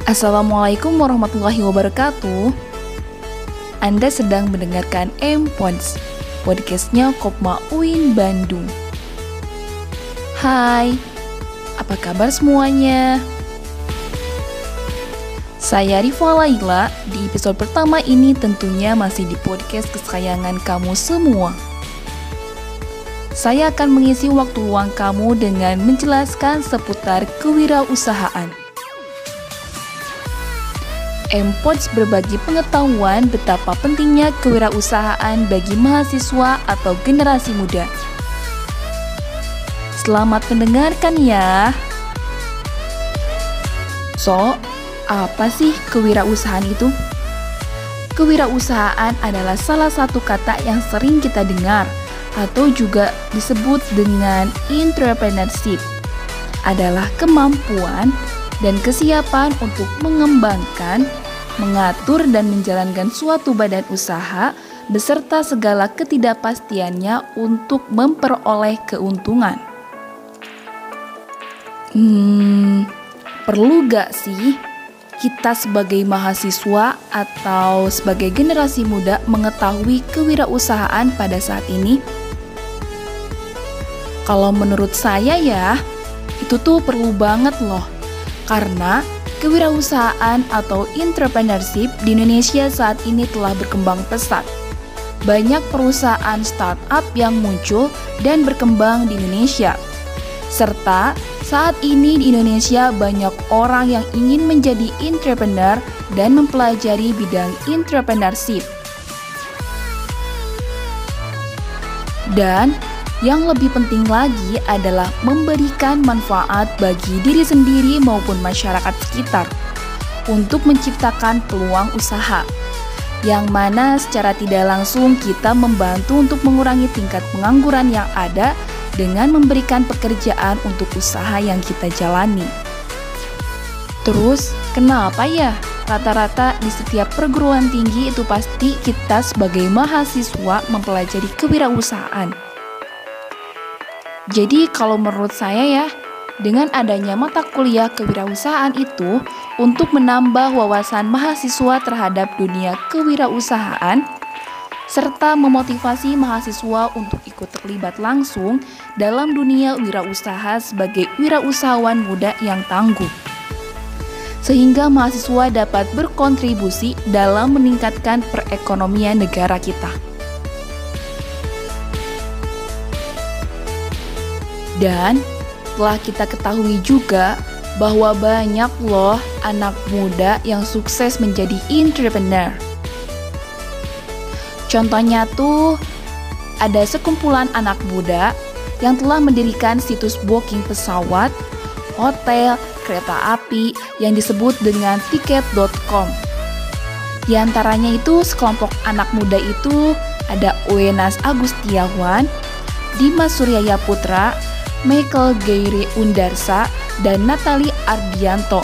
Assalamualaikum warahmatullahi wabarakatuh. Anda sedang mendengarkan M-Pods, podcastnya Kopma UIN Bandung. Hai, apa kabar semuanya? Saya Rifa Laila. Di episode pertama ini tentunya masih di podcast kesayangan kamu semua. Saya akan mengisi waktu luang kamu dengan menjelaskan seputar kewirausahaan. M-Pods berbagi pengetahuan betapa pentingnya kewirausahaan bagi mahasiswa atau generasi muda. Selamat mendengarkan ya. So, apa sih kewirausahaan itu? Kewirausahaan adalah salah satu kata yang sering kita dengar atau juga disebut dengan entrepreneurship. Adalah kemampuan dan kesiapan untuk mengembangkan, mengatur dan menjalankan suatu badan usaha beserta segala ketidakpastiannya untuk memperoleh keuntungan. Perlu gak sih kita sebagai mahasiswa atau sebagai generasi muda mengetahui kewirausahaan pada saat ini? Kalau menurut saya ya, itu tuh perlu banget loh. Karena kewirausahaan atau entrepreneurship di Indonesia saat ini telah berkembang pesat. Banyak perusahaan startup yang muncul dan berkembang di Indonesia. Serta saat ini di Indonesia banyak orang yang ingin menjadi entrepreneur dan mempelajari bidang entrepreneurship. Dan yang lebih penting lagi adalah memberikan manfaat bagi diri sendiri maupun masyarakat sekitar untuk menciptakan peluang usaha, yang mana secara tidak langsung kita membantu untuk mengurangi tingkat pengangguran yang ada dengan memberikan pekerjaan untuk usaha yang kita jalani. Terus, kenapa ya rata-rata di setiap perguruan tinggi itu pasti kita sebagai mahasiswa mempelajari kewirausahaan? Jadi kalau menurut saya ya, dengan adanya mata kuliah kewirausahaan itu untuk menambah wawasan mahasiswa terhadap dunia kewirausahaan, serta memotivasi mahasiswa untuk ikut terlibat langsung dalam dunia wirausaha sebagai wirausahawan muda yang tangguh. Sehingga mahasiswa dapat berkontribusi dalam meningkatkan perekonomian negara kita. Dan telah kita ketahui juga bahwa banyak loh anak muda yang sukses menjadi entrepreneur. Contohnya tuh ada sekumpulan anak muda yang telah mendirikan situs booking pesawat, hotel, kereta api yang disebut dengan tiket.com. Di antaranya itu sekelompok anak muda itu ada Wenas Agustiawan, Dimas Suryaya Putra, Michael Geyri Undarsa, dan Natali Ardianto,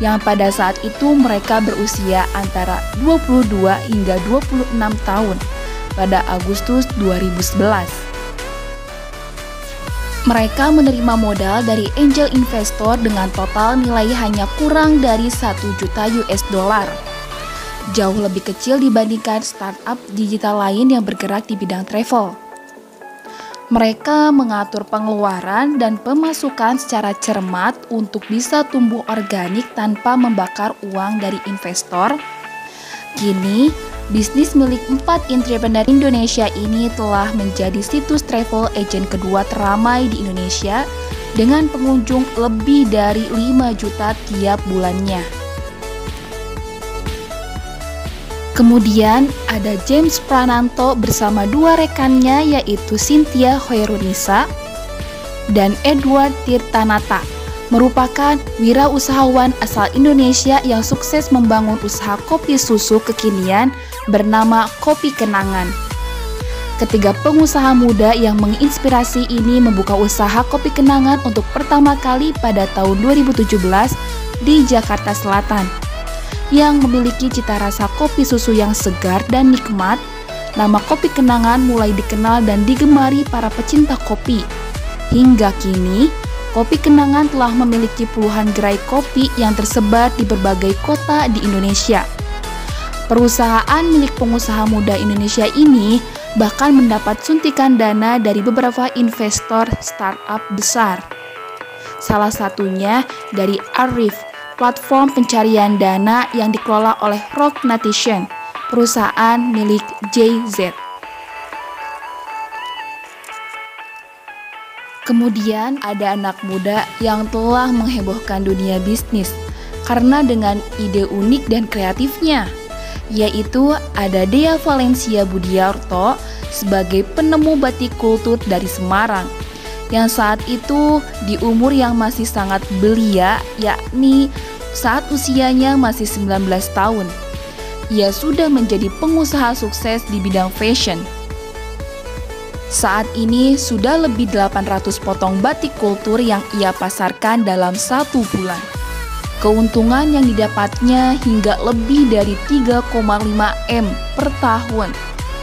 yang pada saat itu mereka berusia antara 22 hingga 26 tahun pada Agustus 2011. Mereka menerima modal dari angel investor dengan total nilai hanya kurang dari 1 juta US dollar. Jauh lebih kecil dibandingkan startup digital lain yang bergerak di bidang travel. Mereka mengatur pengeluaran dan pemasukan secara cermat untuk bisa tumbuh organik tanpa membakar uang dari investor. Kini, bisnis milik 4 entrepreneur Indonesia ini telah menjadi situs travel agent kedua teramai di Indonesia dengan pengunjung lebih dari 5 juta tiap bulannya. Kemudian ada James Prananto bersama 2 rekannya yaitu Cynthia Hoerunisa dan Edward Tirtanata, merupakan wirausahawan asal Indonesia yang sukses membangun usaha kopi susu kekinian bernama Kopi Kenangan. Ketiga pengusaha muda yang menginspirasi ini membuka usaha Kopi Kenangan untuk pertama kali pada tahun 2017 di Jakarta Selatan, yang memiliki cita rasa kopi susu yang segar dan nikmat nama kopi kenangan mulai dikenal dan digemari para pecinta kopi. Hingga kini, kopi kenangan telah memiliki puluhan gerai kopi yang tersebar di berbagai kota di Indonesia. Perusahaan milik pengusaha muda Indonesia ini bahkan mendapat suntikan dana dari beberapa investor startup besar. Salah satunya dari Arif, platform pencarian dana yang dikelola oleh Rock Nation, perusahaan milik Jay-Z. Kemudian ada anak muda yang telah menghebohkan dunia bisnis karena dengan ide unik dan kreatifnya, yaitu ada Dea Valencia Budiarto sebagai penemu batik kultur dari Semarang, yang saat itu di umur yang masih sangat belia, yakni saat usianya masih 19 tahun. Ia sudah menjadi pengusaha sukses di bidang fashion. Saat ini sudah lebih 800 potong batik kultur yang ia pasarkan dalam 1 bulan. Keuntungan yang didapatnya hingga lebih dari 3,5 M per tahun,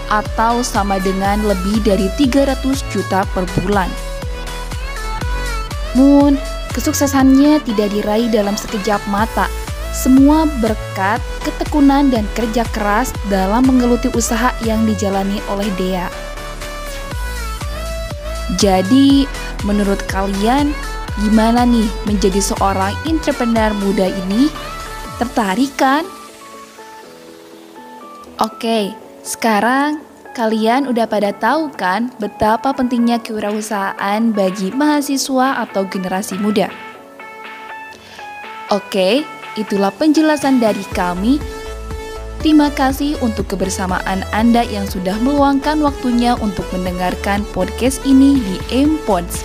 atau sama dengan lebih dari 300 juta per bulan. Namun, kesuksesannya tidak diraih dalam sekejap mata. Semua berkat ketekunan dan kerja keras dalam menggeluti usaha yang dijalani oleh Dea. Jadi, menurut kalian, gimana nih menjadi seorang entrepreneur muda ini? Tertarik kan? Oke, sekarang kalian udah pada tahu kan betapa pentingnya kewirausahaan bagi mahasiswa atau generasi muda? Oke, itulah penjelasan dari kami. Terima kasih untuk kebersamaan Anda yang sudah meluangkan waktunya untuk mendengarkan podcast ini di M-Pods.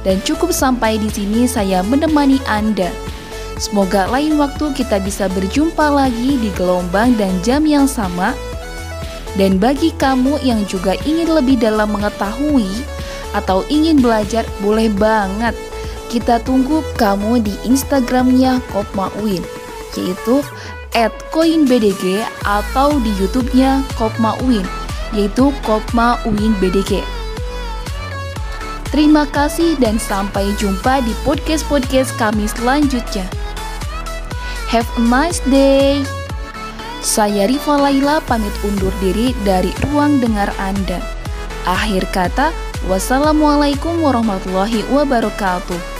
Dan cukup sampai di sini saya menemani Anda. Semoga lain waktu kita bisa berjumpa lagi di gelombang dan jam yang sama. Dan bagi kamu yang juga ingin lebih dalam mengetahui atau ingin belajar, boleh banget. Kita tunggu kamu di Instagramnya Kopma UIN, yaitu @koinbdg, atau di YouTube-nya Kopma UIN, yaitu Kopma UIN BDG. Terima kasih dan sampai jumpa di podcast-podcast kami selanjutnya. Have a nice day. Saya Rifa Laila pamit undur diri dari ruang dengar Anda. Akhir kata, wassalamualaikum warahmatullahi wabarakatuh.